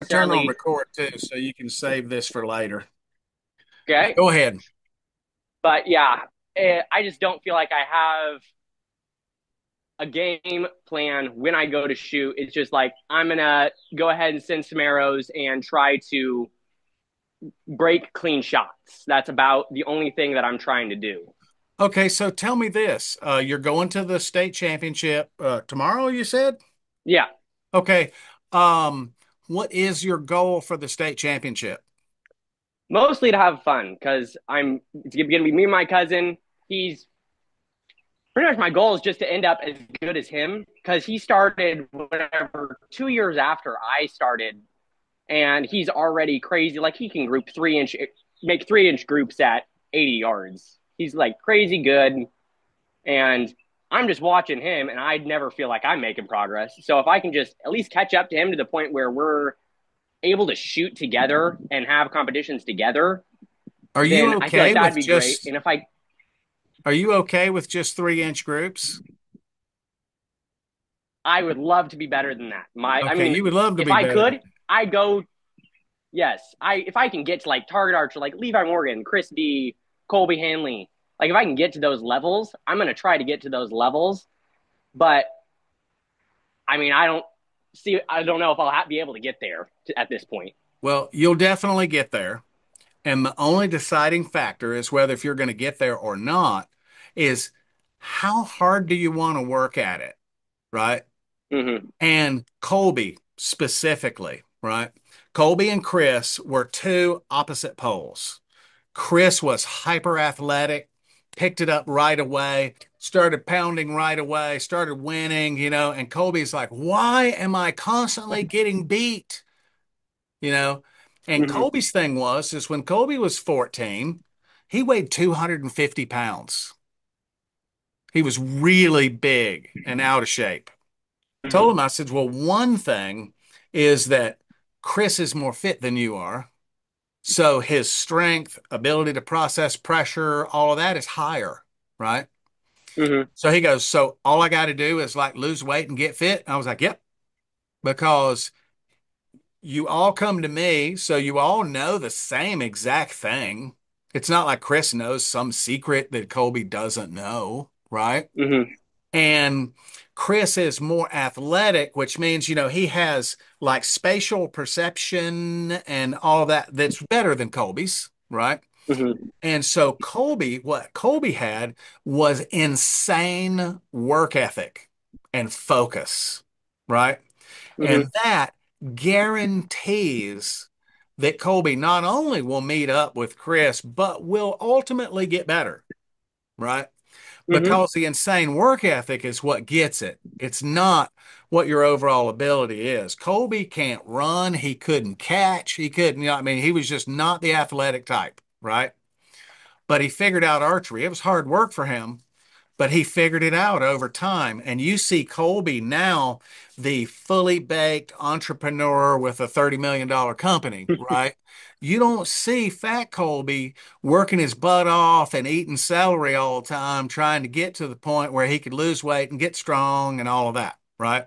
turn on necessarily record too, so you can save this for later. okay. Go ahead. But yeah, I just don't feel like I have a game plan when I go to shoot. It's just like I'm gonna go ahead and send some arrows and try to break clean shots. That's about the only thing that I'm trying to do. Okay, so tell me this. You're going to the state championship tomorrow, you said? Yeah, Okay. Um, what is your goal for the state championship? mostly to have fun because it's gonna be me and my cousin. He's pretty much my goal is just to end up as good as him because he started whatever 2 years after I started, and he's already crazy. Like he can make 3 inch groups at 80 yards. He's like crazy good, and I'm just watching him, and I never feel like I'm making progress. So if I can just at least catch up to him to the point where we're able to shoot together and have competitions together, Are you then I feel like okay that'd with be great. just And if I are you okay with just 3 inch groups? I would love to be better than that. I Okay, mean, you would love to if be I better than could, I'd go. Yes, if I can get to like target archer, like Levi Morgan, Chris D, Colby Hanley, like if I can get to those levels, I'm gonna try to get to those levels. But I mean, I don't know if be able to get there at this point. well, you'll definitely get there. And the only deciding factor is whether if you're going to get there or not is how hard do you want to work at it, right? Mm-hmm. And Colby specifically, right? Colby and Chris were two opposite poles. Chris was hyper athletic, picked it up right away, started pounding right away, started winning, and Colby's like, why am I constantly getting beat? You know, and Mm-hmm. Colby's thing is when Colby was 14, he weighed 250 pounds. He was really big and out of shape. Told him, I said, well, one thing is that Chris is more fit than you are. So his strength, ability to process pressure, all of that is higher, right? Mm-hmm. So he goes, so all I got to do is like lose weight and get fit. And I was like, yep, because you all come to me, so you all know the same exact thing. It's not like Chris knows some secret that Colby doesn't know, right? Mm-hmm. And Chris is more athletic, which means, he has like spatial perception and all that that's better than Colby's, right? Mm-hmm. And so what Colby had was insane work ethic and focus, right? Mm-hmm. And that guarantees that Colby not only will meet up with Chris, but will ultimately get better, right? Mm-hmm. Because the insane work ethic is what gets it. It's not what your overall ability is. Colby can't run. He couldn't catch. He couldn't, I mean, he was just not the athletic type, right? But he figured out archery. It was hard work for him, but he figured it out over time. And you see Colby now, the fully baked entrepreneur with a $30 million company, right? You don't see Fat Colby working his butt off and eating celery all the time, trying to get to the point where he could lose weight and get strong and all of that, right?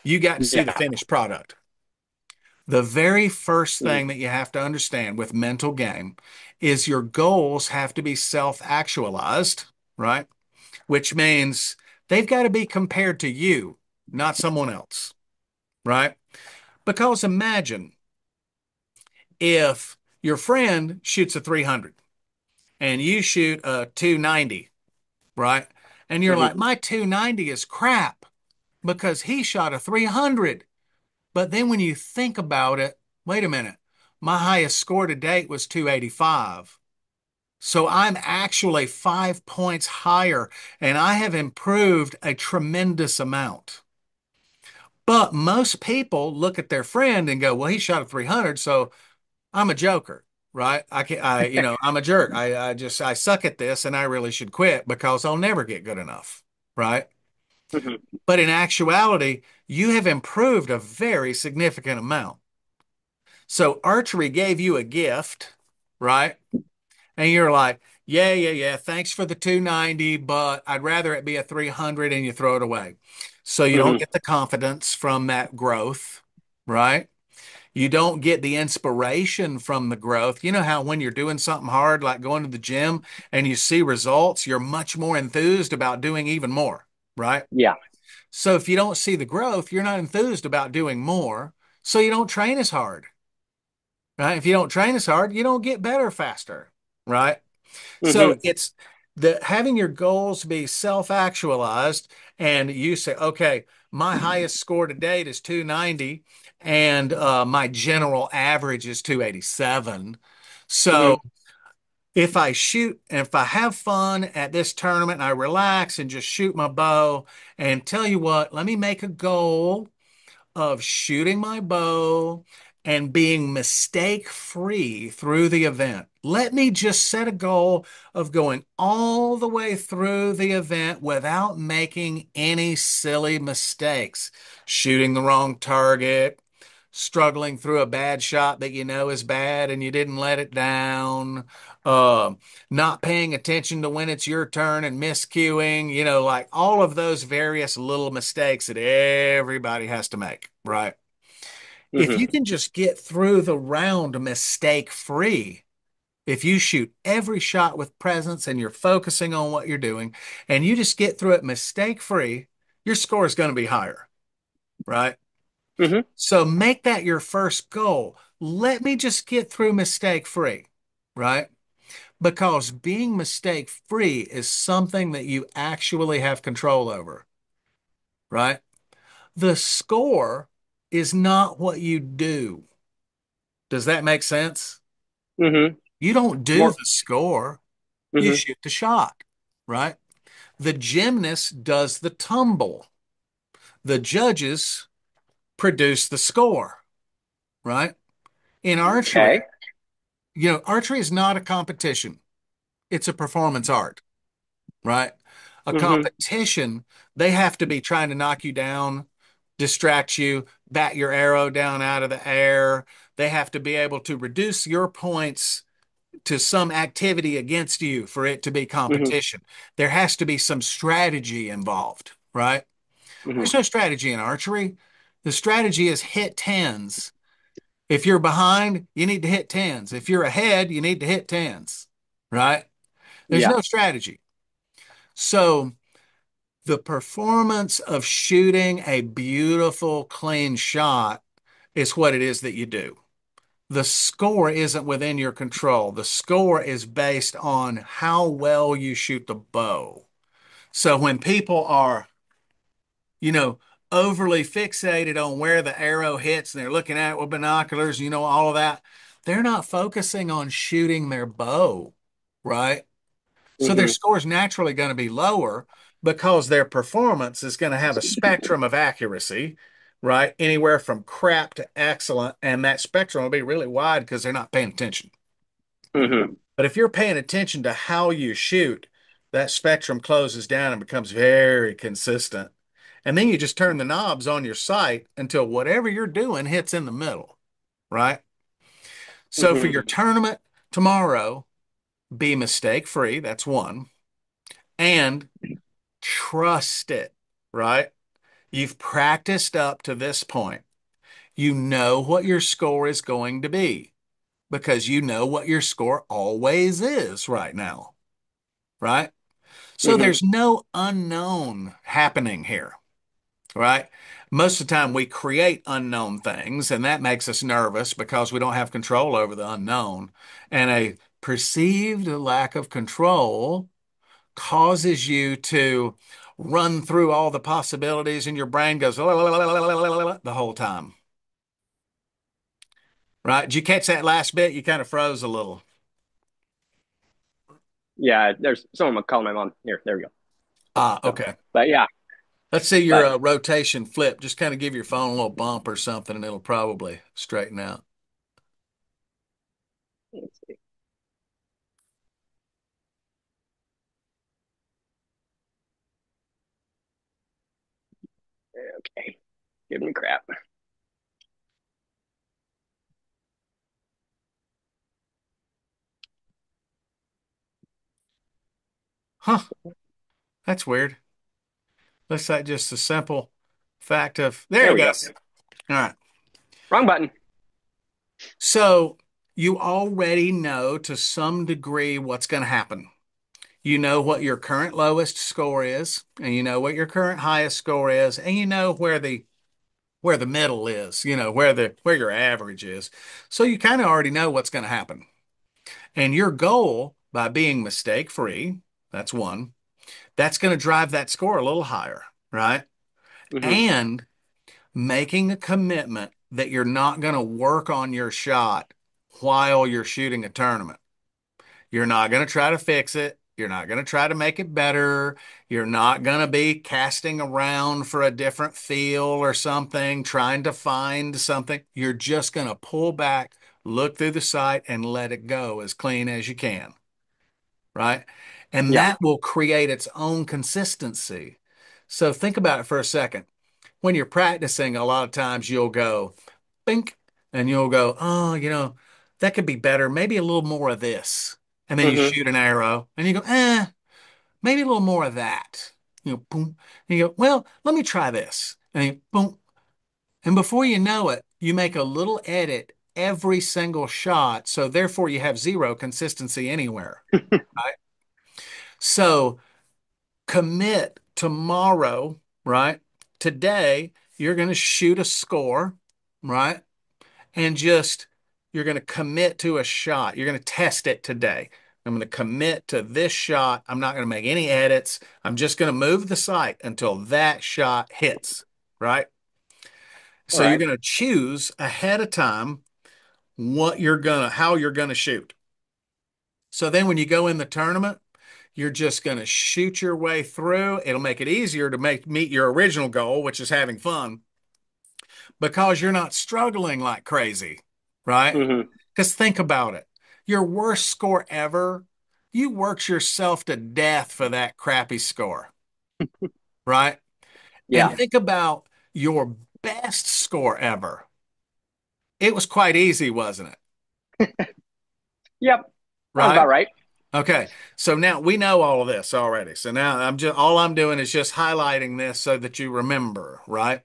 You got to see the Yeah. finished product. The very first Mm-hmm. thing that you have to understand with mental game is your goals have to be self-actualized, right? Which means they've got to be compared to you, not someone else, right? Because imagine if your friend shoots a 300 and you shoot a 290, right? And you're like, Mm-hmm. my 290 is crap because he shot a 300. But then when you think about it, wait a minute, my highest score to date was 285. So I'm actually 5 points higher and I have improved a tremendous amount. But most people look at their friend and go, well, he shot a 300, so I'm a joker, right? I'm a jerk. I suck at this and I really should quit because I'll never get good enough, right? Mm-hmm. But in actuality, you have improved a very significant amount. So archery gave you a gift, right? And you're like, yeah, yeah, yeah, thanks for the 290, but I'd rather it be a 300 and you throw it away. So you don't Mm-hmm. get the confidence from that growth, right? You don't get the inspiration from the growth. You know how when you're doing something hard, like going to the gym and you see results, you're much more enthused about doing even more, right? Yeah. So if you don't see the growth, you're not enthused about doing more. So you don't train as hard, right? If you don't train as hard, you don't get better faster, right? So Hmm. it's the having your goals be self-actualized and you say, okay, my highest score to date is 290 and my general average is 287. So Hmm. if I have fun at this tournament and I relax and just shoot my bow and tell you what, let me make a goal of shooting my bow and being mistake free through the event. Let me just set a goal of going all the way through the event without making any silly mistakes, shooting the wrong target, struggling through a bad shot that you know is bad and you didn't let it down, uh, not paying attention to when it's your turn and miscuing, like all of those various little mistakes that everybody has to make, right? If you Hmm. can just get through the round mistake free, if you shoot every shot with presence and you're focusing on what you're doing and you just get through it mistake free, your score is going to be higher, right? Hmm. So make that your first goal. Let me just get through mistake free, right? Because being mistake free is something that you actually have control over, right? The score is not what you do. Does that make sense? Hmm. You don't do More. the score, you Hmm. shoot the shot, right? The gymnast does the tumble. The judges produce the score, right? In archery, Okay. archery is not a competition. It's a performance art, right? A Hmm. competition, they have to be trying to knock you down, distract you, bat your arrow down out of the air. They have to be able to reduce your points to some activity against you for it to be Hmm. competition. There has to be some strategy involved, right? Hmm. There's no strategy in archery. The strategy is hit tens. If you're behind, you need to hit tens. If you're ahead, you need to hit tens, right? There's Yeah. no strategy. So the performance of shooting a beautiful, clean shot is what it is that you do. The score isn't within your control. The score is based on how well you shoot the bow. So when people are, you know, overly fixated on where the arrow hits and they're looking at it with binoculars, all of that, they're not focusing on shooting their bow, right? So their Hmm. score is naturally going to be lower because their performance is going to have a spectrum of accuracy, right? Anywhere from crap to excellent. And that spectrum will be really wide because they're not paying attention. Hmm. But if you're paying attention to how you shoot, that spectrum closes down and becomes very consistent. And then you just turn the knobs on your sight until whatever you're doing hits in the middle, right? So for your Hmm. tournament tomorrow, be mistake free. That's one. And trust it, right? You've practiced up to this point. You know what your score is going to be because you know what your score always is right now, right? So Hmm. there's no unknown happening here, right? Most of the time we create unknown things, and that makes us nervous because we don't have control over the unknown. And a perceived lack of control causes you to run through all the possibilities, and your brain goes the whole time, right? Did you catch that last bit? You kind of froze a little. Yeah. There's someone calling my mom. Here. There we go. Ah, So, okay. but yeah. Let's see your But rotation flip. Just kind of give your phone a little bump or something, and it'll probably straighten out. let's see. Okay. Give me crap. Huh, that's weird. Looks like just a simple fact of, there There you we go. go. All right. Wrong button. So you already know to some degree what's going to happen. You know what your current lowest score is, and you know what your current highest score is, and you know where the middle is, where your average is. So you kind of already know what's going to happen. And your goal by being mistake free, that's one, that's going to drive that score a little higher, right? Hmm. And making a commitment that you're not going to work on your shot while you're shooting a tournament. You're not going to try to fix it. You're not going to try to make it better. You're not going to be casting around for a different feel or something, trying to find something. You're just going to pull back, look through the sight, and let it go as clean as you can, right? And Yeah. that will create its own consistency. So think about it for a second. When you're practicing, a lot of times you'll go, bink, and you'll go, oh, that could be better. Maybe a little more of this. And then you Hmm. shoot an arrow and you go, maybe a little more of that. Boom. And you go, well, let me try this. And you, boom. And before you know it, you make a little edit every single shot. So therefore you have zero consistency anywhere, right? So commit tomorrow, right? Today, you're going to shoot a score, right? And just you're going to commit to a shot. You're going to test it today. I'm going to commit to this shot. I'm not going to make any edits. I'm just going to move the sight until that shot hits, right? All So you're right. going to choose ahead of time how you're going to shoot. So then when you go in the tournament, you're just going to shoot your way through. It'll make it easier to meet your original goal, which is having fun, because you're not struggling like crazy, right? Hmm. Because think about it. Your worst score ever, you worked yourself to death for that crappy score, right? And Yeah. think about your best score ever. It was quite easy, wasn't it? Yep. Sounds Right? about right. Okay. So now we know all of this already. So now all I'm doing is just highlighting this so that you remember, right?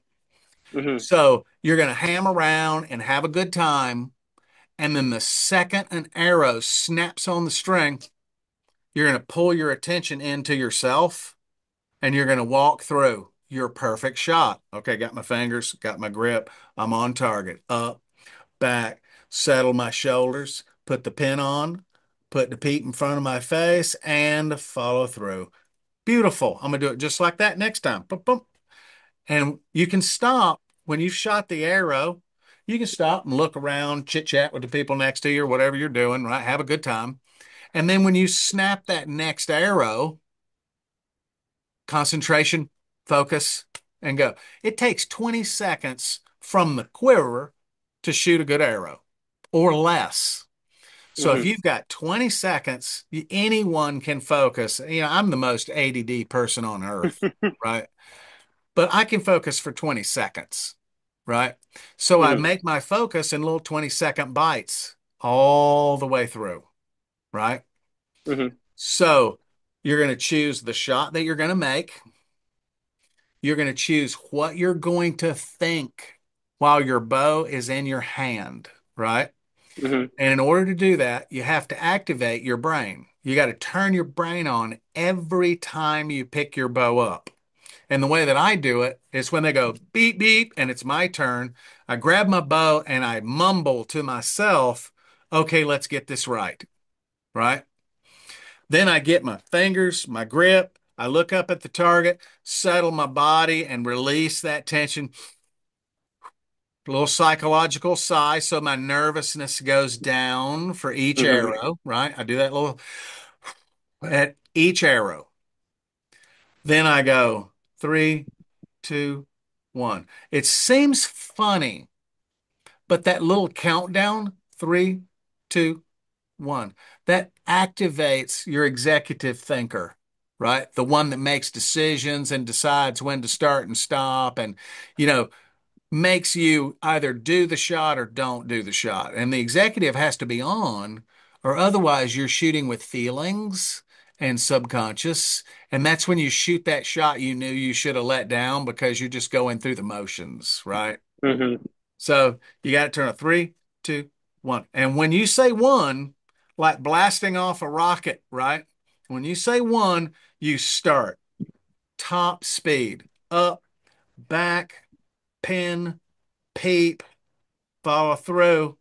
Hmm. So you're going to ham around and have a good time. And then the second an arrow snaps on the string, you're going to pull your attention into yourself and you're going to walk through your perfect shot. Okay, got my fingers, got my grip. I'm on target. Up, back, settle my shoulders, put the pin on, put the peep in front of my face, and follow through. Beautiful. I'm going to do it just like that next time. Boom, boom. And you can stop when you've shot the arrow. You can stop and look around, chit chat with the people next to you or whatever you're doing, right? Have a good time. And then when you snap that next arrow, concentration, focus, and go. It takes 20 seconds from the quiver to shoot a good arrow or less. So if Hmm. you've got 20 seconds, anyone can focus. I'm the most ADD person on earth, right? But I can focus for 20 seconds, right? So I Hmm. make my focus in little 20-second bites all the way through, right? Hmm. So you're going to choose the shot that you're going to make. You're going to choose what you're going to think while your bow is in your hand, right? Hmm. And in order to do that, you have to activate your brain. You got to turn your brain on every time you pick your bow up. And the way that I do it is when they go beep, beep, and it's my turn, I grab my bow and I mumble to myself, okay, let's get this right, right? Then I get my fingers, my grip, I look up at the target, settle my body, and release that tension. A little psychological sigh, so my nervousness goes down for each Hmm. arrow, right? I do that little at each arrow. Then I go 3, 2, 1. It seems funny, but that little countdown, 3, 2, 1, that activates your executive thinker, right? The one that makes decisions and decides when to start and stop and, you know, makes you either do the shot or don't do the shot. And the executive has to be on, or otherwise you're shooting with feelings and subconscious. And that's when you shoot that shot you knew you should have let down because you're just going through the motions, right? Hmm. So you got to turn a 3, 2, 1. One. And when you say one, like blasting off a rocket, right? When you say one, you start top speed, up, back, pin, peep, follow through,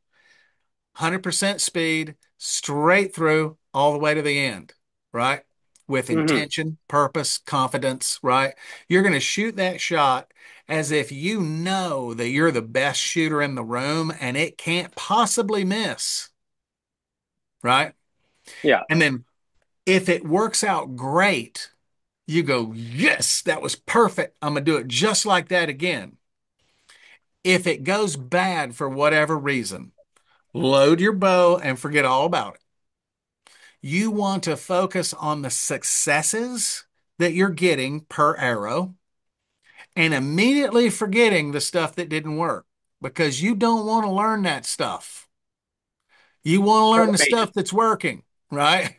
100% speed, straight through, all the way to the end, right? With Hmm. intention, purpose, confidence, right? You're going to shoot that shot as if you know that you're the best shooter in the room and it can't possibly miss, right? Yeah. And then if it works out great, you go, yes, that was perfect. I'm going to do it just like that again. If it goes bad for whatever reason, load your bow and forget all about it. You want to focus on the successes that you're getting per arrow and immediately forgetting the stuff that didn't work because you don't want to learn that stuff. You want to learn the Motivation. stuff that's working, right?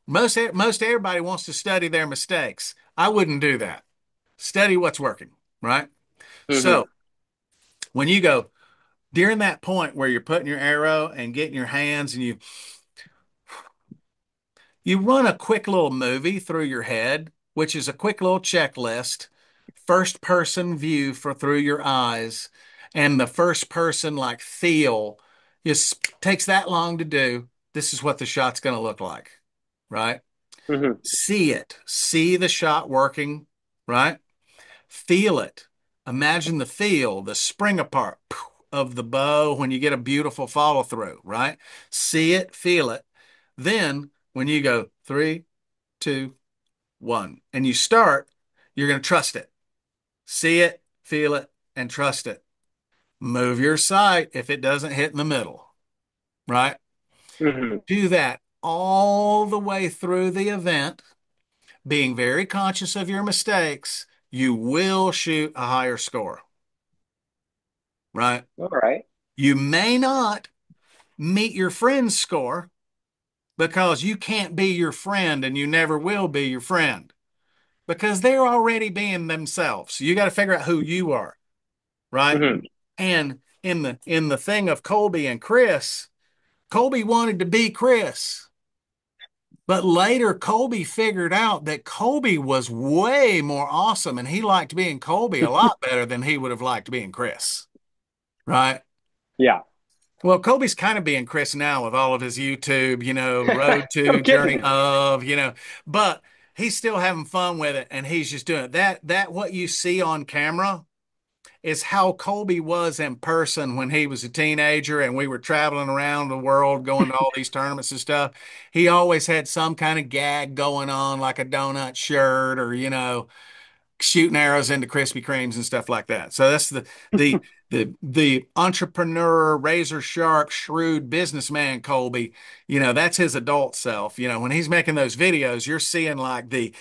Most everybody wants to study their mistakes. I wouldn't do that. Study what's working, right? Hmm. So when you go during that point where you're putting your arrow and getting your hands and you run a quick little movie through your head, which is a quick little checklist, first person view for through your eyes, and the first person like feel just takes that long to do. This is what the shot's going to look like, right? Hmm. See it, see the shot working, right? Feel it. Imagine the feel, the spring apart of the bow when you get a beautiful follow through, right? See it, feel it. Then when you go 3, 2, 1, and you start, you're going to trust it. See it, feel it, and trust it. Move your sight if it doesn't hit in the middle, right? Hmm. Do that all the way through the event, being very conscious of your mistakes. You will shoot a higher score, right? All right. You may not meet your friend's score because you can't be your friend and you never will be your friend because they're already being themselves. You got to figure out who you are, right? Hmm. And in the thing of Colby and Chris, Colby wanted to be Chris. But later, Colby figured out that Colby was way more awesome and he liked being Colby a lot better than he would have liked being Chris, right? Yeah. Well, Kobe's kind of being Chris now with all of his YouTube, Road No to, Journey kidding. of, but he's still having fun with it and he's just doing it. That what you see on camera is how Colby was in person when he was a teenager and we were traveling around the world going to all these tournaments and stuff. He always had some kind of gag going on, like a donut shirt or, shooting arrows into Krispy Kremes and stuff like that. So that's the the entrepreneur, razor sharp, shrewd businessman Colby. That's his adult self. When he's making those videos, you're seeing like the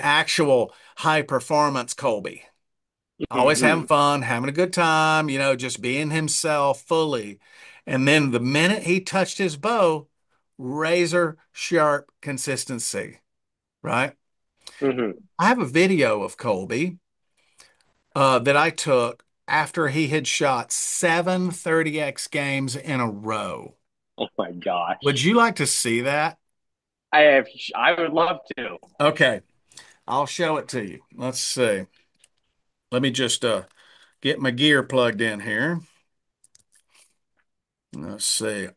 actual high performance Colby. Always having Hmm. fun, having a good time, just being himself fully. And then the minute he touched his bow, razor sharp consistency, right? Hmm. I have a video of Colby that I took after he had shot 7 30X games in a row. Oh my Would gosh. you like to see that? I have, I would love to. Okay, I'll show it to you. Let's see. Let me just get my gear plugged in here. Let's see.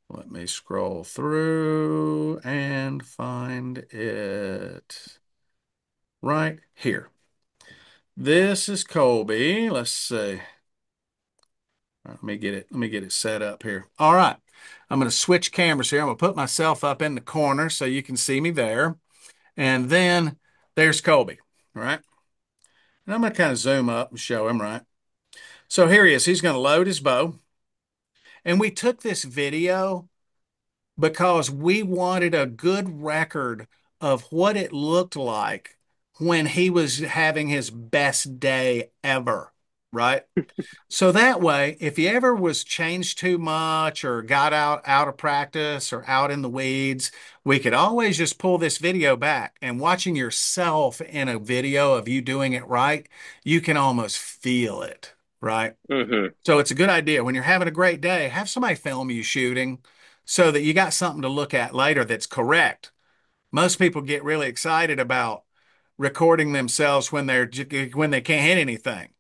Let me scroll through and find it right here. This is Colby. Let's see. Let me get it. Let me get it set up here. All right. I'm going to switch cameras here. I'm going to put myself up in the corner so you can see me there. And then there's Colby. All right. And I'm going to kind of zoom up and show him, right? So here he is. He's going to load his bow. And we took this video because we wanted a good record of what it looked like when he was having his best day ever. right? So that way, if he ever was changed too much or got out of practice or out in the weeds, we could always just pull this video back and watching yourself in a video of you doing it right, you can almost feel it, right? Hmm. So it's a good idea when you're having a great day, have somebody film you shooting so that you got something to look at later that's correct. Most people get really excited about recording themselves when they can't hit anything,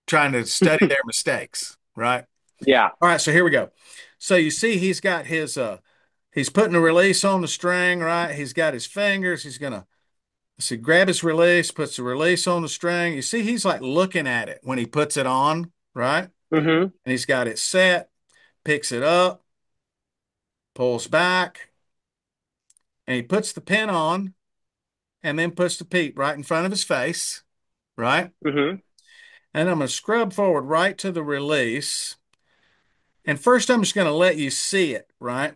trying to study their mistakes, right? Yeah. All right, so here we go. So you see he's got he's putting a release on the string, right? He's got his fingers. He's gonna see grab his release, puts the release on the string. You see he's like looking at it when he puts it on, right? Hmm. And he's got it set, picks it up, pulls back, and he puts the pin on and then puts the peep right in front of his face, right? Hmm. And I'm going to scrub forward right to the release. And first, I'm just going to let you see it, right?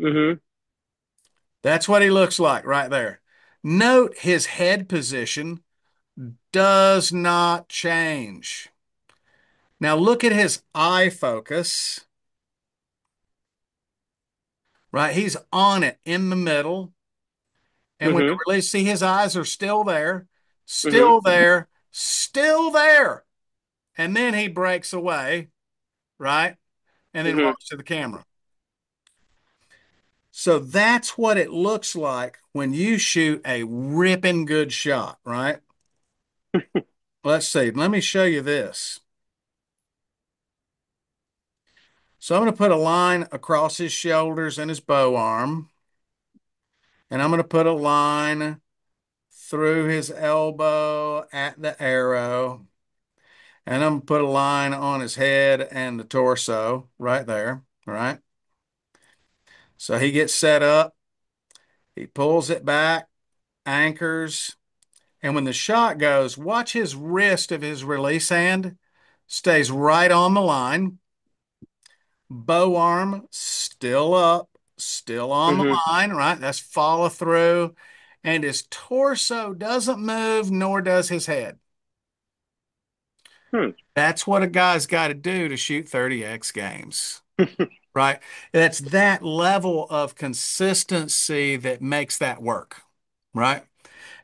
Hmm. That's what he looks like right there. Note his head position does not change. Now look at his eye focus, right? He's on it in the middle. And when the Hmm. release, see his eyes are Hmm. still there, still there. And then he breaks away, right? And then Hmm. walks to the camera. So that's what it looks like when you shoot a ripping good shot, right? Let's see. Let me show you this. So I'm going to put a line across his shoulders and his bow arm, and I'm going to put a line through his elbow at the arrow, and I'm going to put a line on his head and the torso right there, right? So he gets set up, he pulls it back, anchors, and when the shot goes, watch his wrist of his release hand stays right on the line. Bow arm still up, still on the Hmm. line, right? That's follow through. And his torso doesn't move, nor does his head. Hmm. That's what a guy's got to do to shoot 30x games, right? That's that level of consistency that makes that work, right?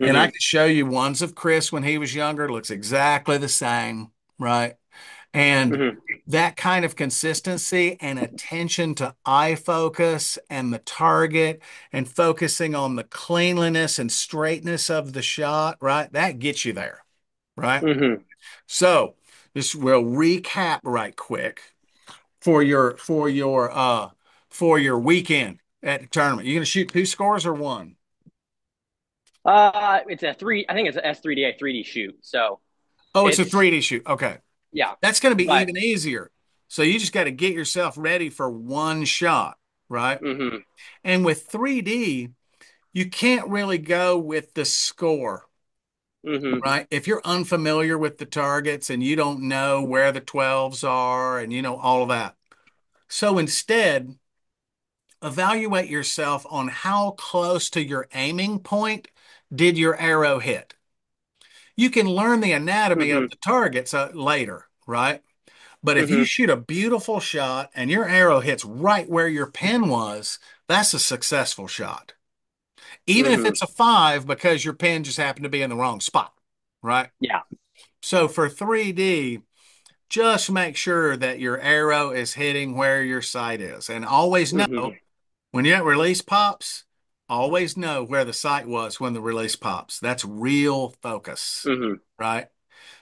And I Hmm. can show you ones of Chris when he was younger, looks exactly the same, right? And Hmm. that kind of consistency and attention to eye focus and the target and focusing on the cleanliness and straightness of the shot, right? That gets you there, right? Hmm. So this will recap right quick for your weekend at the tournament. You gonna shoot two scores or one? It's a three. I think it's a S3D, a 3D shoot. So Oh, it's a it's 3D shoot. Okay. yeah, That's going to be but even easier. So you just got to get yourself ready for one shot, right? hmm. And with 3D, you can't really go with the score, Hmm. right? If you're unfamiliar with the targets and you don't know where the 12s are and you know all of that. So instead, evaluate yourself on how close to your aiming point did your arrow hit. You can learn the anatomy of Hmm. the targets later, right? But if you Hmm. shoot a beautiful shot and your arrow hits right where your pin was, that's a successful shot. Even if Hmm. it's a five because your pin just happened to be in the wrong spot, right? Yeah. So for 3D, just make sure that your arrow is hitting where your sight is. And always know Hmm. when your release pops, always know where the sight was when the release pops. That's real focus, Hmm. right?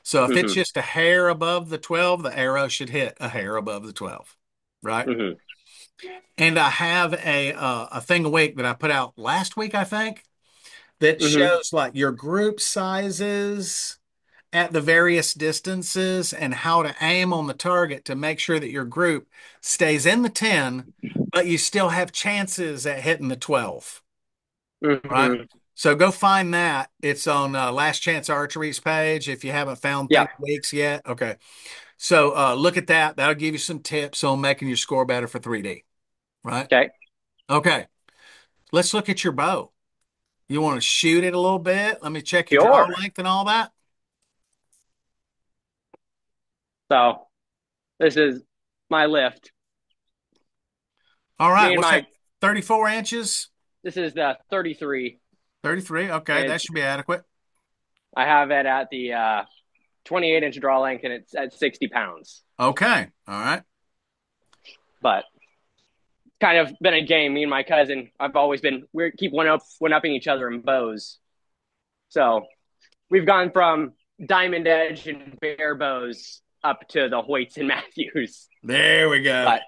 So if it's Hmm. just a hair above the 12, the arrow should hit a hair above the 12, right? Hmm. And I have a thing a week that I put out last week, I think, that Hmm. shows like your group sizes at the various distances and how to aim on the target to make sure that your group stays in the 10, but you still have chances at hitting the 12, right? Hmm. So go find that. It's on Last Chance Archery's page if you haven't found Yeah. Think Weeks yet. Okay. So look at that. That'll give you some tips on making your score better for 3D, right? Okay. Okay. Let's look at your bow. You want to shoot it a little bit? Let me check your draw Sure. length and all that. So this is my lift. All Me right. and What's that? my 34 inches? This is the 33. 33. Okay. That It's should be adequate. I have it at the 28-inch draw length, and it's at 60 pounds. Okay. All right. But it's kind of been a game. Me and my cousin, I've always been we keep one upping each other in bows. So we've gone from Diamond Edge and bare bows up to the Hoyts and Matthews. There we go. But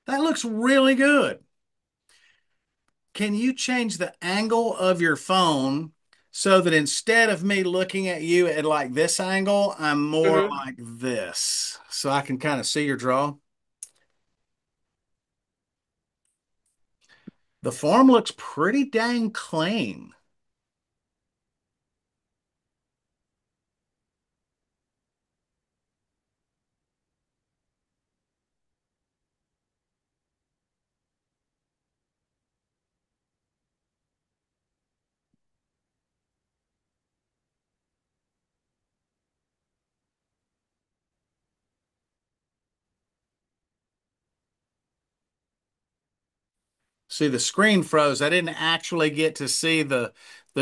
That looks really good. Can you change the angle of your phone so that instead of me looking at you at like this angle, I'm more mm-hmm. like this so I can kind of see your draw? The form looks pretty dang clean. See, the screen froze. I didn't actually get to see the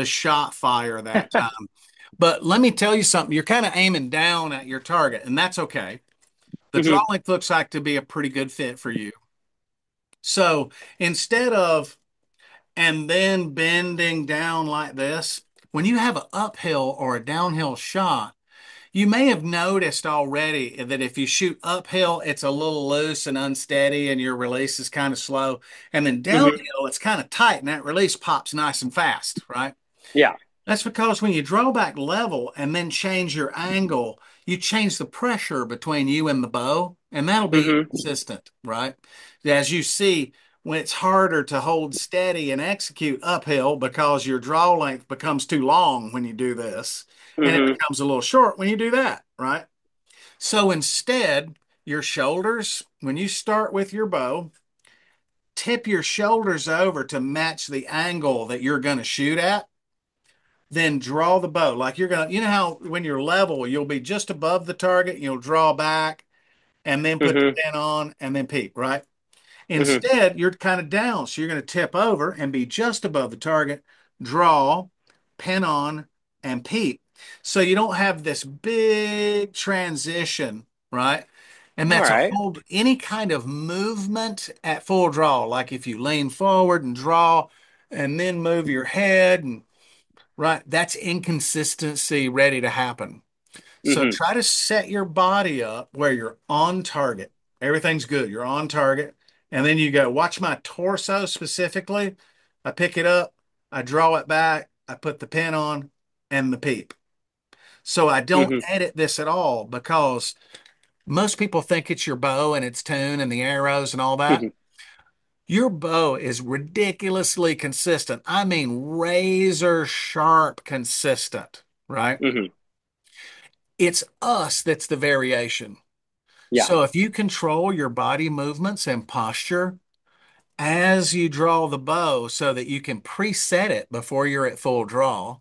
shot fire that time. But let me tell you something. You're kind of aiming down at your target, and that's okay. The draw Mm-hmm. length looks like to be a pretty good fit for you. So instead of and then bending down like this, when you have an uphill or a downhill shot, you may have noticed already that if you shoot uphill, it's a little loose and unsteady and your release is kind of slow. And then Mm-hmm. downhill, it's kind of tight and that release pops nice and fast, right? Yeah. That's because when you draw back level and then change your angle, you change the pressure between you and the bow, and that'll be Mm-hmm. consistent, right? As you see, when it's harder to hold steady and execute uphill because your draw length becomes too long when you do this, and it Mm-hmm. becomes a little short when you do that, right? So instead, your shoulders, when you start with your bow, tip your shoulders over to match the angle that you're going to shoot at, then draw the bow like you're gonna, you know how when you're level, you'll be just above the target, you'll draw back and then put the Mm-hmm. pin on and then peep, right? Mm-hmm. Instead, you're kind of down, so you're going to tip over and be just above the target, draw, pin on, and peep. So you don't have this big transition, right? And All that's a right. whole any kind of movement at full draw, like if you lean forward and draw and then move your head and right, that's inconsistency ready to happen. So Mm-hmm. try to set your body up where you're on target. Everything's good. You're on target. And then you go, watch my torso specifically. I pick it up, I draw it back, I put the pin on and the peep. So I don't Mm-hmm. edit this at all because most people think it's your bow and its tune and the arrows and all that. Mm-hmm. Your bow is ridiculously consistent. I mean, razor sharp consistent, right? Mm-hmm. It's us that's the variation. Yeah. So if you control your body movements and posture as you draw the bow so that you can preset it before you're at full draw,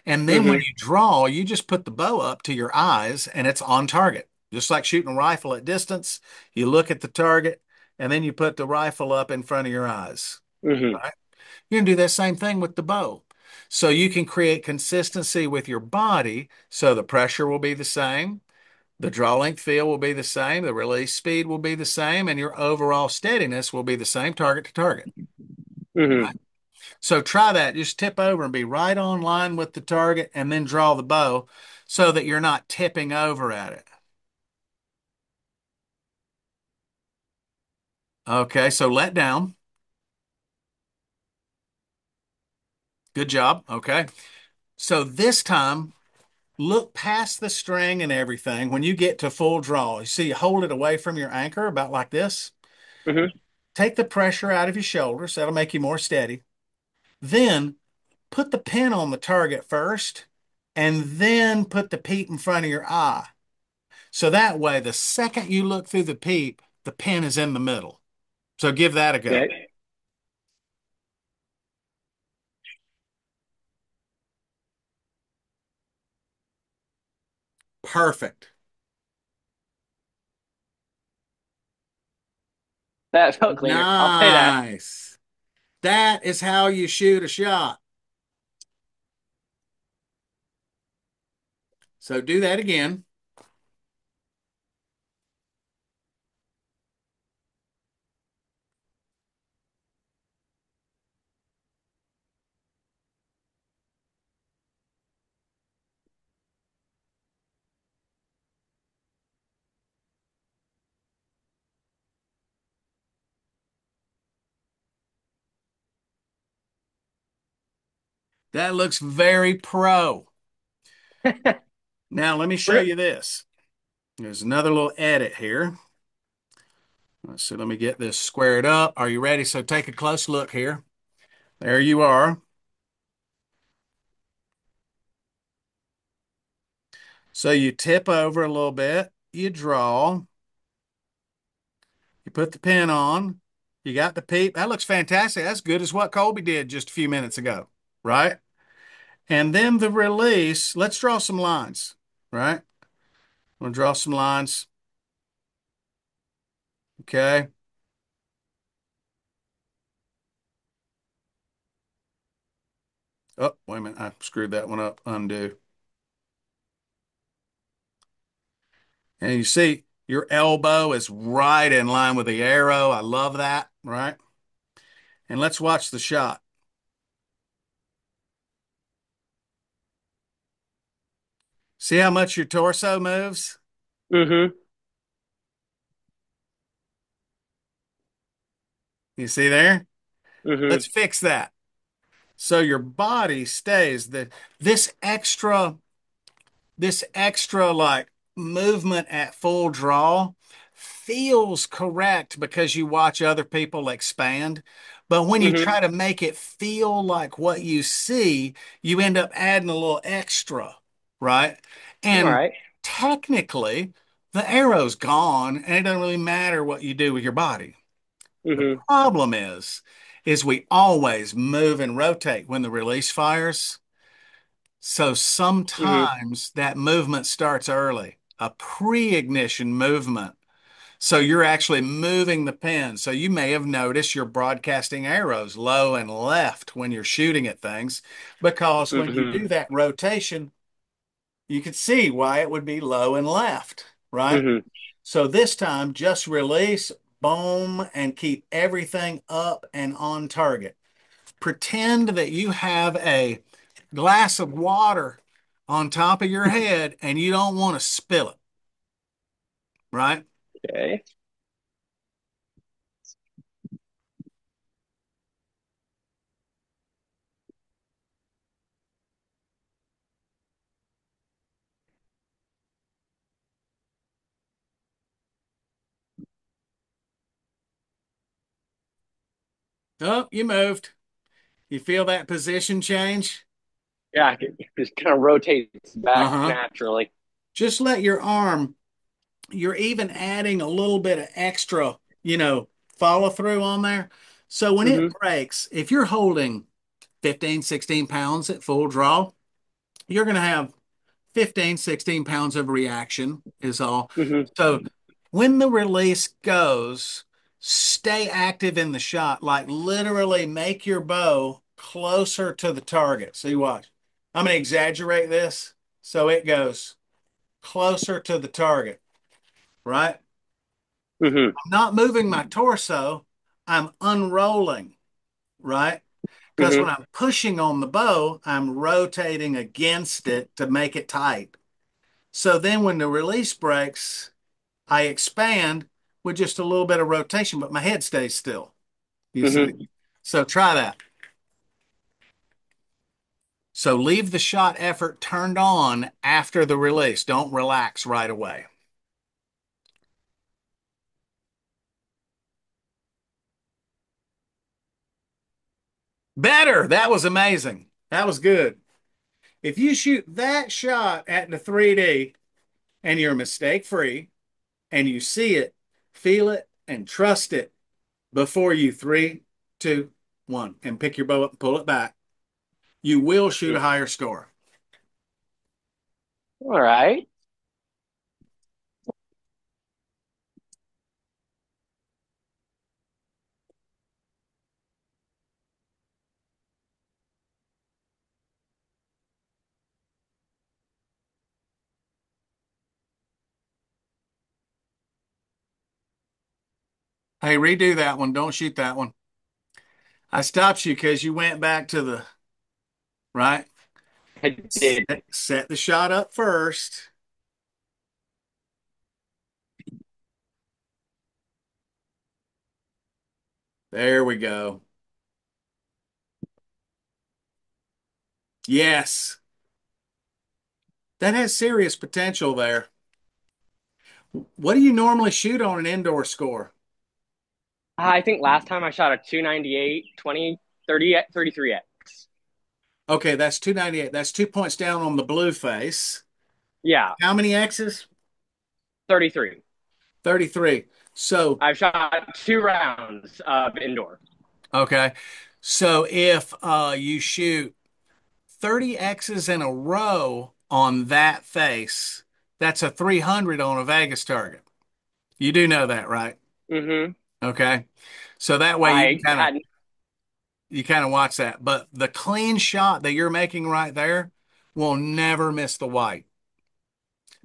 and then when Mm-hmm. you draw, you just put the bow up to your eyes and it's on target. Just like shooting a rifle at distance, you look at the target and then you put the rifle up in front of your eyes. Mm-hmm. Right? You can do that same thing with the bow. So you can create consistency with your body so the pressure will be the same. The draw length feel will be the same, the release speed will be the same, and your overall steadiness will be the same target to target. Mm-hmm. Right? So try that. Just tip over and be right on line with the target and then draw the bow so that you're not tipping over at it. Okay, so let down. Good job. Okay. So this time, look past the string and everything. When you get to full draw, you see, you hold it away from your anchor about like this. Mm-hmm. Take the pressure out of your shoulders. That'll make you more steady. Then put the pin on the target first and then put the peep in front of your eye. So that way, the second you look through the peep, the pin is in the middle. So give that a go. Okay. Perfect. That felt cleaner. I'll say that. Nice. That is how you shoot a shot. So do that again. That looks very pro. Now, let me show We're you this. There's another little edit here. Let's see, let me get this squared up. Are you ready? So take a close look here. There you are. So you tip over a little bit, you draw, you put the pin on, you got the peep. That looks fantastic. That's good as what Colby did just a few minutes ago, right? And then the release, let's draw some lines, right? I'm gonna draw some lines. Okay. Oh, wait a minute. I screwed that one up. Undo. And you see your elbow is right in line with the arrow. I love that, right? And let's watch the shot. See how much your torso moves? mm-hmm. You see there? Mm-hmm. Let's fix that. So your body stays that this extra like movement at full draw feels correct because you watch other people expand. But when you Mm-hmm. try to make it feel like what you see, you end up adding a little extra, right? All And right. technically, the arrow's gone and it doesn't really matter what you do with your body. The Mm-hmm. problem is we always move and rotate when the release fires. So Mm-hmm. sometimes that movement starts early, a pre-ignition movement. So you're actually moving the pin. So you may have noticed you're broadcasting arrows low and left when you're shooting at things, because when you do Mm-hmm. that rotation, you can see why it would be low and left, right? Mm-hmm. So this time, just release, boom, and keep everything up and on target. Pretend that you have a glass of water on top of your head and you don't want to spill it, right? Okay. Oh, you moved. You feel that position change? Yeah, it just kind of rotates back Uh-huh. naturally. Just let your arm, you're even adding a little bit of extra, follow through on there. So when it Mm-hmm. breaks, if you're holding 15, 16 pounds at full draw, you're going to have 15, 16 pounds of reaction is all. Mm-hmm. So when the release goes, stay active in the shot, like literally make your bow closer to the target. See, watch. I'm going to exaggerate this so it goes closer to the target, right? Mm-hmm. I'm not moving my torso, I'm unrolling, right? Because when Mm-hmm. I'm pushing on the bow, I'm rotating against it to make it tight. So then when the release breaks, I expand with just a little bit of rotation, but my head stays still. You see? Mm-hmm. So try that. So leave the shot effort turned on after the release. Don't relax right away. Better. That was amazing. That was good. If you shoot that shot at the 3D and you're mistake free and you see it, feel it, and trust it before you three, two, one, and pick your bow up and pull it back, you will shoot a Mm. higher score. All right. Hey, redo that one. Don't shoot that one. I stopped you because you went back to the right. I did. Set the shot up first. There we go. Yes, that has serious potential there. What do you normally shoot on an indoor score? I think last time I shot a 298, 20, 30, 33x. Okay, that's 298. That's 2 points down on the blue face. Yeah, How many X's? 33. 33. So, I've shot 2 rounds of indoor. okay. So if you shoot 30 X's in a row on that face, that's a 300 on a Vegas target. You do know that, right? Mm-hmm. Okay. So that way you can I kind of had. watch that. But the clean shot that you're making right there will never miss the white.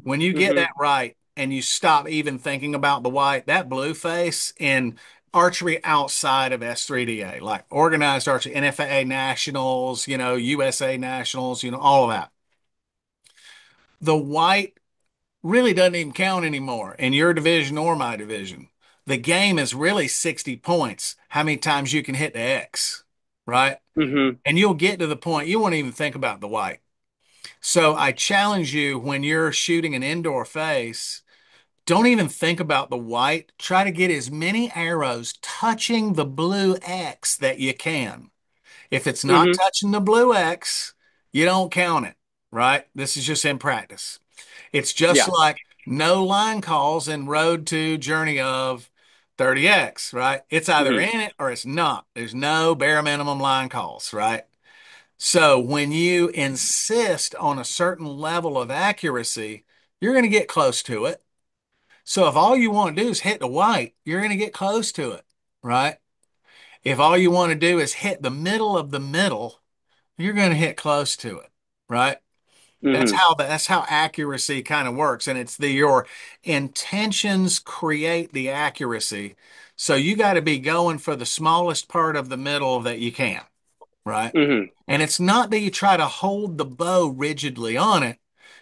When you get that Mm-hmm. right and you stop even thinking about the white, that blue face in archery outside of S3DA, like organized archery, NFAA nationals, USA nationals, all of that. The white really doesn't even count anymore in your division or my division. The game is really 60 points, how many times you can hit the X, right? Mm-hmm. And you'll get to the point you won't even think about the white. So I challenge you when you're shooting an indoor face, don't even think about the white. Try to get as many arrows touching the blue X that you can. If it's not Mm-hmm. touching the blue X, you don't count it, right? This is just in practice. It's just Yeah. like no line calls in Road to Journey of 30X, right? It's either Mm-hmm. in it or it's not. There's no bare minimum line calls, right? So when you insist on a certain level of accuracy, you're going to get close to it. So if all you want to do is hit the white, you're going to get close to it, right? If all you want to do is hit the middle of the middle, you're going to hit close to it, right? Mm-hmm. That's how accuracy kind of works, and it's your intentions create the accuracy. So you got to be going for the smallest part of the middle that you can, right? Mm-hmm. And it's not that you try to hold the bow rigidly on it.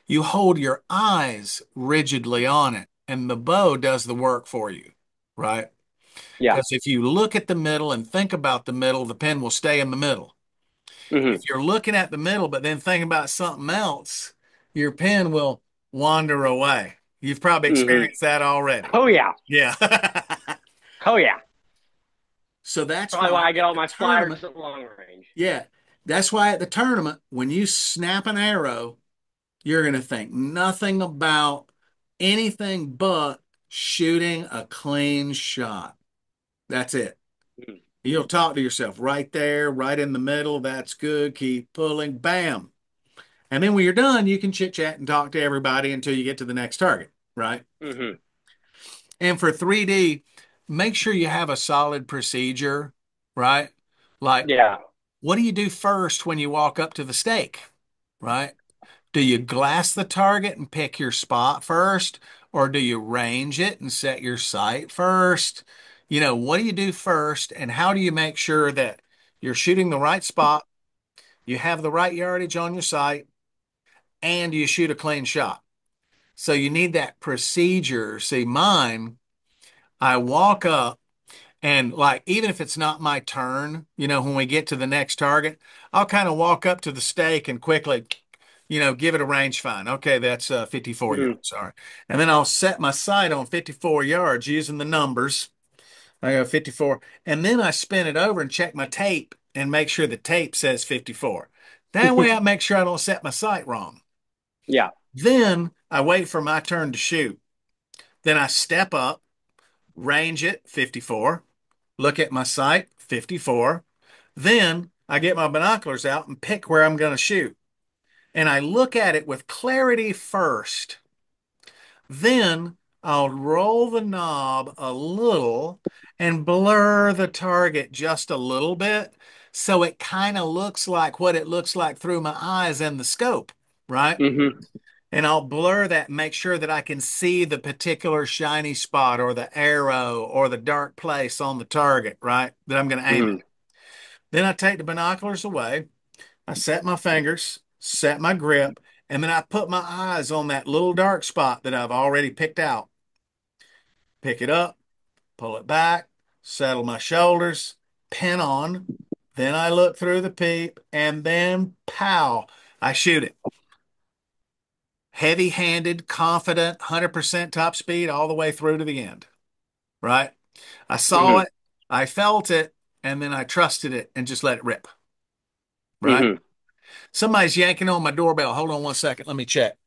You hold your eyes rigidly on it, and the bow does the work for you, right? Yeah. Because if you look at the middle and think about the middle, the pen will stay in the middle. Mm-hmm. If you're looking at the middle, but then thinking about something else, your pen will wander away. You've probably Mm-hmm. experienced that already. Oh yeah. Yeah. Oh yeah. So that's Probably why why I get at all the my tournament, flyers at long range. yeah, that's why at the tournament, when you snap an arrow, you're going to think nothing about anything but shooting a clean shot. That's it. Mm-hmm. You'll talk to yourself right there, right in the middle. That's good. Keep pulling. Bam. And then when you're done, you can chit chat and talk to everybody until you get to the next target, right? Mm-hmm. And for 3D, make sure you have a solid procedure, right? Like, Yeah. what do you do first when you walk up to the stake, right? Do you glass the target and pick your spot first, or do you range it and set your sight first? What do you do first, and how do you make sure that you're shooting the right spot, you have the right yardage on your sight, and you shoot a clean shot? So you need that procedure. See, mine, I walk up and like, even if it's not my turn, when we get to the next target, I'll kind of walk up to the stake and quickly, give it a range find. Okay, that's 54 Mm-hmm. yards. All right. And then I'll set my sight on 54 yards using the numbers. I go 54. And then I spin it over and check my tape and make sure the tape says 54. That way I make sure I don't set my sight wrong. Yeah. Then I wait for my turn to shoot. Then I step up, range it 54, look at my sight 54. Then I get my binoculars out and pick where I'm going to shoot. And I look at it with clarity first. Then I'll roll the knob a little and blur the target just a little bit so it kind of looks like what it looks like through my eyes in the scope, right? Hmm. And I'll blur that and make sure that I can see the particular shiny spot or the arrow or the dark place on the target, right? That I'm going to aim at. Hmm. Then I take the binoculars away. I set my fingers, set my grip, and then I put my eyes on that little dark spot that I've already picked out. Pick it up, pull it back, settle my shoulders, pin on. Then I look through the peep, and then pow, I shoot it. Heavy handed, confident, 100% top speed all the way through to the end, right? I saw Hmm. it, I felt it, and then I trusted it and just let it rip, right? Hmm. Somebody's yanking on my doorbell. Hold on 1 second. Let me check.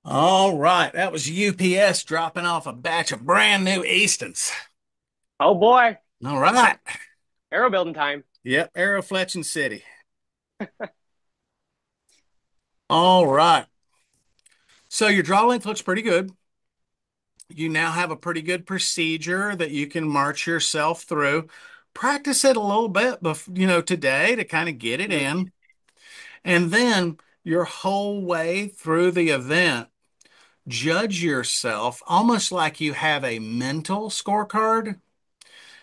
All right. That was UPS dropping off a batch of brand new Eastons. Oh boy, All right. arrow building time. Yep. Arrow Fletching City. All right. So your draw length looks pretty good. You now have a pretty good procedure that you can march yourself through. Practice it a little bit, today to kind of get it Hmm. in. And then your whole way through the event, judge yourself almost like you have a mental scorecard.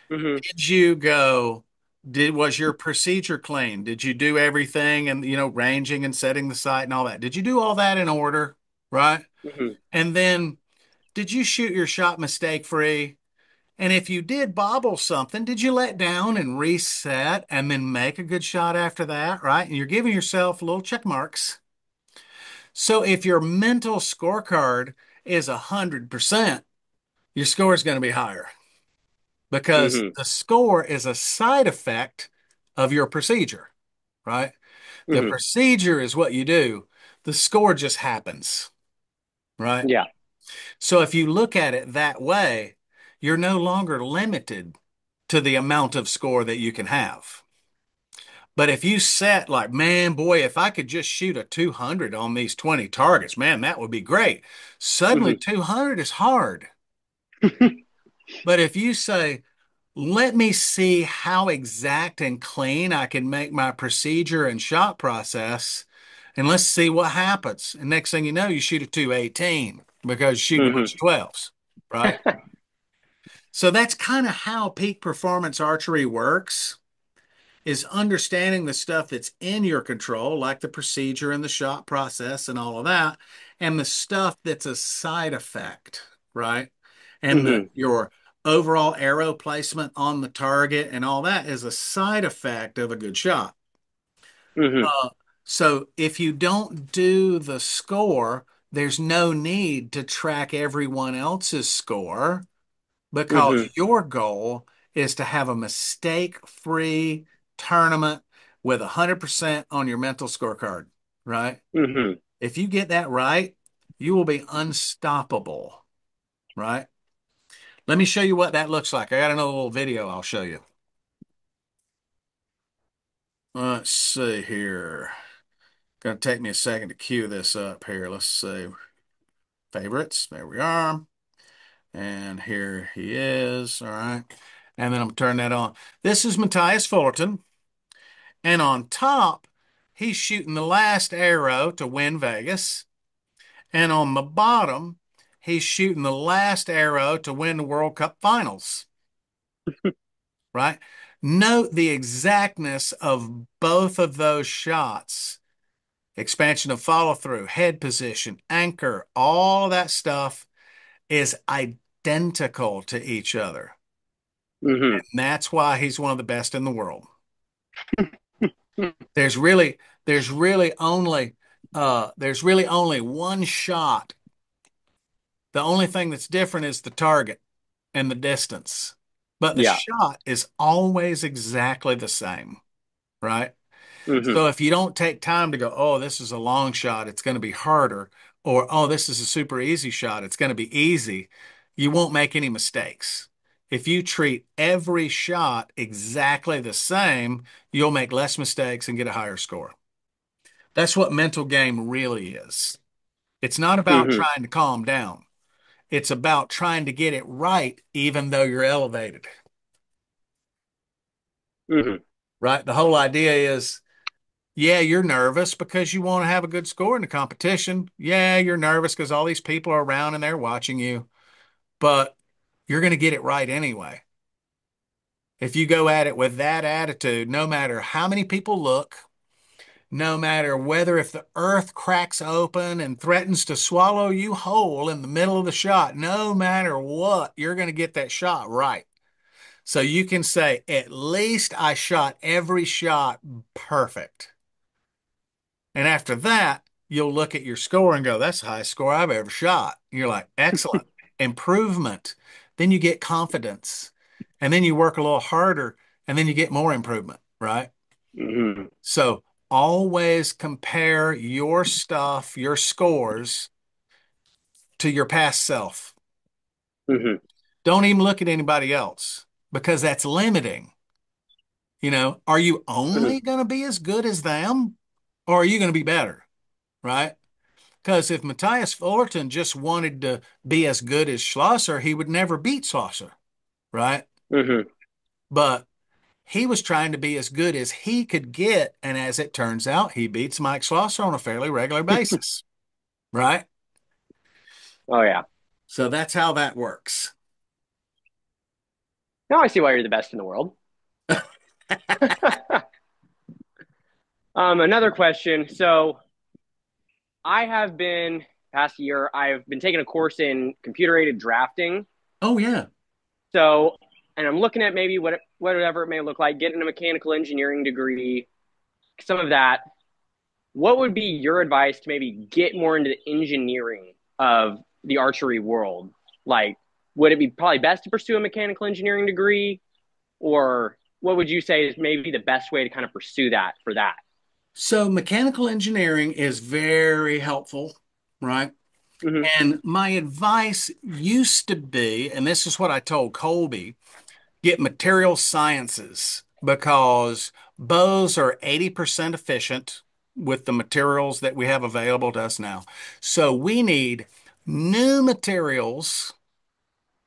Hmm. Did you go, was your procedure clean? Did you do everything and, ranging and setting the sight and all that? Did you do all that in order? Right. Hmm. And then did you shoot your shot mistake free? And if you did bobble something, did you let down and reset and then make a good shot after that? Right. And you're giving yourself little check marks. So if your mental scorecard is 100%, your score is going to be higher because Hmm. the score is a side effect of your procedure, right? The Hmm. procedure is what you do. The score just happens, right? Yeah. So if you look at it that way, you're no longer limited to the amount of score that you can have. But if you set like, man, boy, if I could just shoot a 200 on these 20 targets, man, that would be great. Suddenly Hmm. 200 is hard. But if you say, let me see how exact and clean I can make my procedure and shot process, and let's see what happens. And next thing you know, you shoot a 218 because you're shooting a Hmm. bunch of 12s, right? So that's kind of how peak performance archery works, is understanding the stuff that's in your control, like the procedure and the shot process and all of that, and the stuff that's a side effect, right? And Hmm. your overall arrow placement on the target and all that is a side effect of a good shot. Hmm. Uh, so if you don't do the score, there's no need to track everyone else's score because Hmm. your goal is to have a mistake-free tournament with 100% on your mental scorecard, right? Hmm. If you get that right, you will be unstoppable, right? Let me show you what that looks like. I got another little video I'll show you. Let's see here. Gonna take me a second to cue this up here. Let's see. Favorites. There we are. And here he is. All right. And then I'm gonna turn that on. This is Matthias Fullerton. And on top, he's shooting the last arrow to win Vegas. And on the bottom, he's shooting the last arrow to win the World Cup finals, right? Note the exactness of both of those shots. Expansion of follow through, head position, anchor, all that stuff is identical to each other. Hmm. And that's why he's one of the best in the world. There's really, there's really only, there's really only one shot. The only thing that's different is the target and the distance, but the Yeah. shot is always exactly the same, right? Hmm. So if you don't take time to go, oh, this is a long shot, it's going to be harder, or oh, this is a super easy shot, it's going to be easy, you won't make any mistakes. If you treat every shot exactly the same, you'll make less mistakes and get a higher score. That's what mental game really is. It's not about Hmm. trying to calm down. It's about trying to get it right, even though you're elevated, Hmm. right? The whole idea is, yeah, you're nervous because you want to have a good score in the competition. Yeah, you're nervous because all these people are around and they're watching you, but you're going to get it right anyway. If you go at it with that attitude, no matter how many people look, no matter whether if the earth cracks open and threatens to swallow you whole in the middle of the shot, no matter what, you're going to get that shot right. So you can say, at least I shot every shot perfect. And after that, you'll look at your score and go, that's the highest score I've ever shot. And you're like, excellent, improvement. Then you get confidence. And then you work a little harder and then you get more improvement, right? Hmm. So always compare your stuff, your scores to your past self. Hmm. Don't even look at anybody else because that's limiting. Are you Hmm. only going to be as good as them or are you going to be better? Right? Because if Matthias Fullerton just wanted to be as good as Schlosser, he would never beat Schlosser, right? Hmm. But he was trying to be as good as he could get. And as it turns out, he beats Mike Schlosser on a fairly regular basis, right? Oh yeah. So that's how that works. Now I see why you're the best in the world. Another question. So I have been past year. I've been taking a course in computer aided drafting. Oh, yeah. So, and I'm looking at maybe whatever it may look like, getting a mechanical engineering degree, some of that. What would be your advice to maybe get more into the engineering of the archery world? Like, would it be probably best to pursue a mechanical engineering degree, or what would you say is maybe the best way to kind of pursue that for that? So mechanical engineering is very helpful, right? Hmm. And my advice used to be, and this is what I told Colby, get material sciences because bows are 80% efficient with the materials that we have available to us now. So we need new materials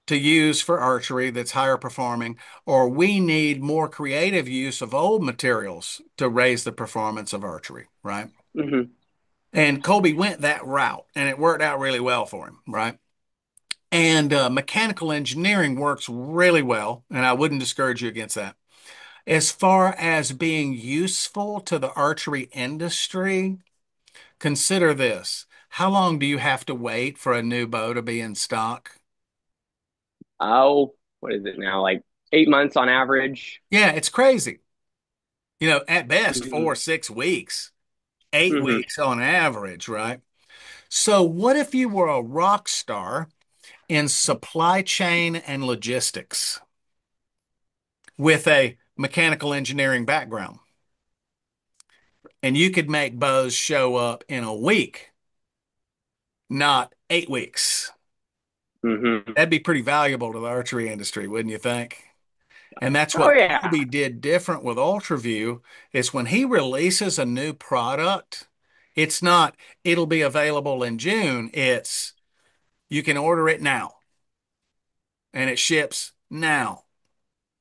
to use for archery that's higher performing, or we need more creative use of old materials to raise the performance of archery, right? Hmm. And Colby went that route and it worked out really well for him, right? And mechanical engineering works really well, and I wouldn't discourage you against that. As far as being useful to the archery industry, consider this. How long do you have to wait for a new bow to be in stock? Oh, what is it now? Like 8 months on average. Yeah, it's crazy. At best, Hmm. 4 or 6 weeks, 8 weeks Hmm. on average, right? So, what if you were a rock star in supply chain and logistics with a mechanical engineering background? And you could make bows show up in a week, not 8 weeks. Hmm. That'd be pretty valuable to the archery industry, wouldn't you think? And that's Oh what yeah. Kobe did different with UltraView is when he releases a new product, it's not, it'll be available in June. It's, you can order it now and it ships now,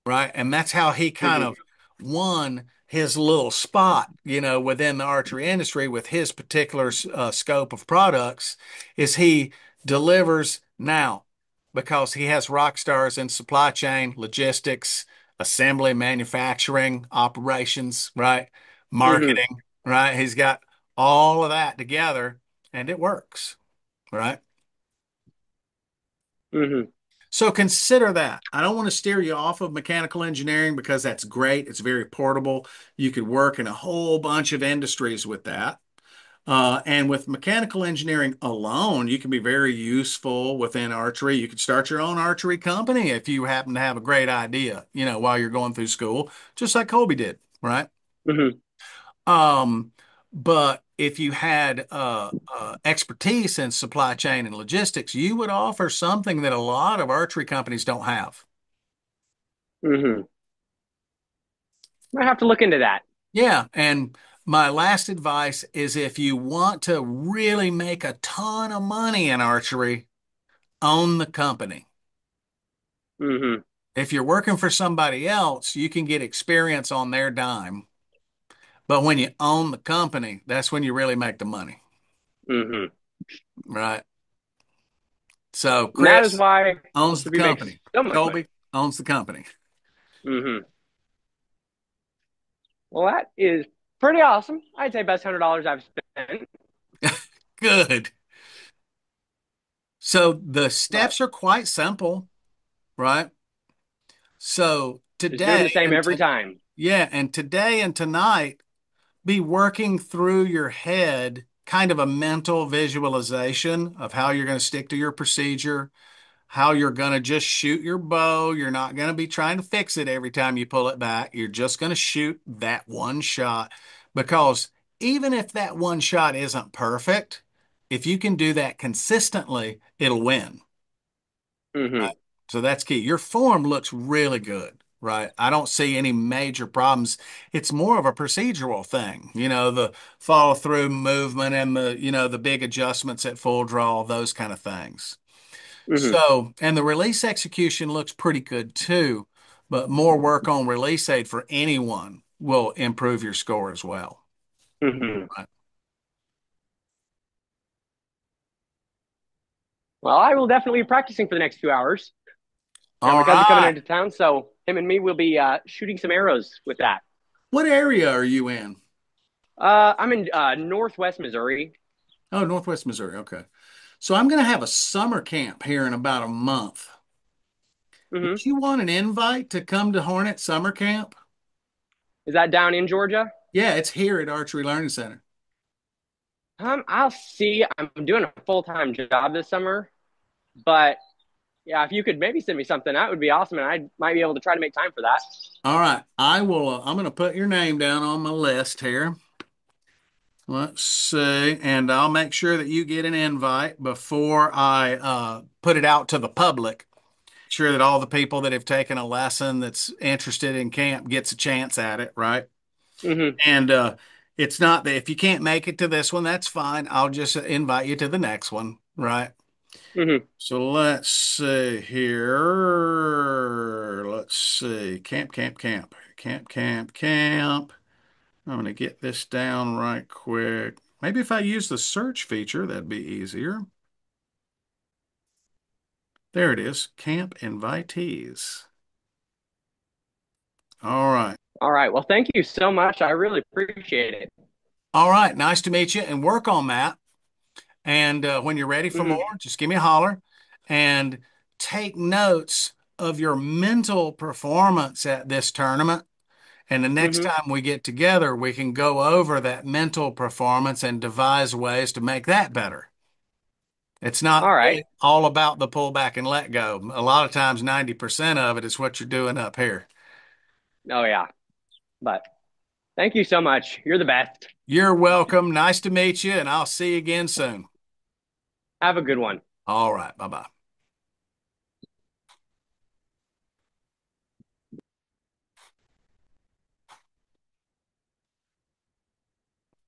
right? And that's how he kind Hmm. of won his little spot, within the archery industry with his particular scope of products is he delivers now because he has rock stars in supply chain, logistics, assembly, manufacturing, operations, right? Mm-hmm. Marketing, right? He's got all of that together and it works, right? Mm-hmm. So consider that. I don't want to steer you off of mechanical engineering because that's great. It's very portable. You could work in a whole bunch of industries with that. And with mechanical engineering alone, you can be very useful within archery. You could start your own archery company if you happen to have a great idea, while you're going through school, just like Colby did, right? Mm-hmm. Um, but if you had expertise in supply chain and logistics, you would offer something that a lot of archery companies don't have. Mm-hmm. Might have to look into that. Yeah, and my last advice is if you want to really make a ton of money in archery, own the company. Mm-hmm. If you're working for somebody else, you can get experience on their dime. But when you own the company, that's when you really make the money, Mm-hmm. right? So And that is Chris why owns the we make company. so much money. Colby owns the company. Mm-hmm. Well, that is pretty awesome. I'd say best $100 I've spent, Good. So the but steps are quite simple, right? So just doing today the same and every to, time. yeah, and today and tonight, be working through your head kind of a mental visualization of how you're going to stick to your procedure, how you're going to just shoot your bow. You're not going to be trying to fix it every time you pull it back. You're just going to shoot that one shot because even if that one shot isn't perfect, if you can do that consistently, it'll win. Mm-hmm. So that's key. Your form looks really good, right? I don't see any major problems. It's more of a procedural thing, the follow through movement and the big adjustments at full draw, those kind of things. Mm-hmm. So, and the release execution looks pretty good too, but more work on release aid for anyone will improve your score as well. Mm-hmm. Right. Well, I will definitely be practicing for the next 2 hours. Got All my cousin coming right. into town, so him and me will be shooting some arrows with that. What area are you in? I'm in Northwest Missouri. Oh, Northwest Missouri. Okay. So I'm going to have a summer camp here in about a month. Mm-hmm. Would you want an invite to come to Hornet Summer Camp? Is that down in Georgia? Yeah, it's here at Archery Learning Center. I'll see. I'm doing a full-time job this summer, but yeah, if you could maybe send me something, that would be awesome, and I might be able to try to make time for that. All right. I will, I'm going to put your name down on my list here. Let's see. And I'll make sure that you get an invite before I put it out to the public. Sure that all the people that have taken a lesson that's interested in camp gets a chance at it, right? Mm-hmm. And it's not that if you can't make it to this one, that's fine. I'll just invite you to the next one, right? Mm-hmm. So let's see here. Let's see. Camp, camp, camp. Camp, camp, camp. I'm going to get this down right quick. Maybe if I use the search feature, that'd be easier. There it is. Camp invitees. All right. All right. Well, thank you so much. I really appreciate it. All right. Nice to meet you and work on that. And when you're ready for Mm-hmm. more, just give me a holler and take notes of your mental performance at this tournament. And the next Mm-hmm. time we get together, we can go over that mental performance and devise ways to make that better. It's not All right. all about the pull back and let go. A lot of times, 90% of it is what you're doing up here. Oh yeah. But thank you so much. You're the best. You're welcome. Nice to meet you, and I'll see you again soon. Have a good one. All right. Bye bye.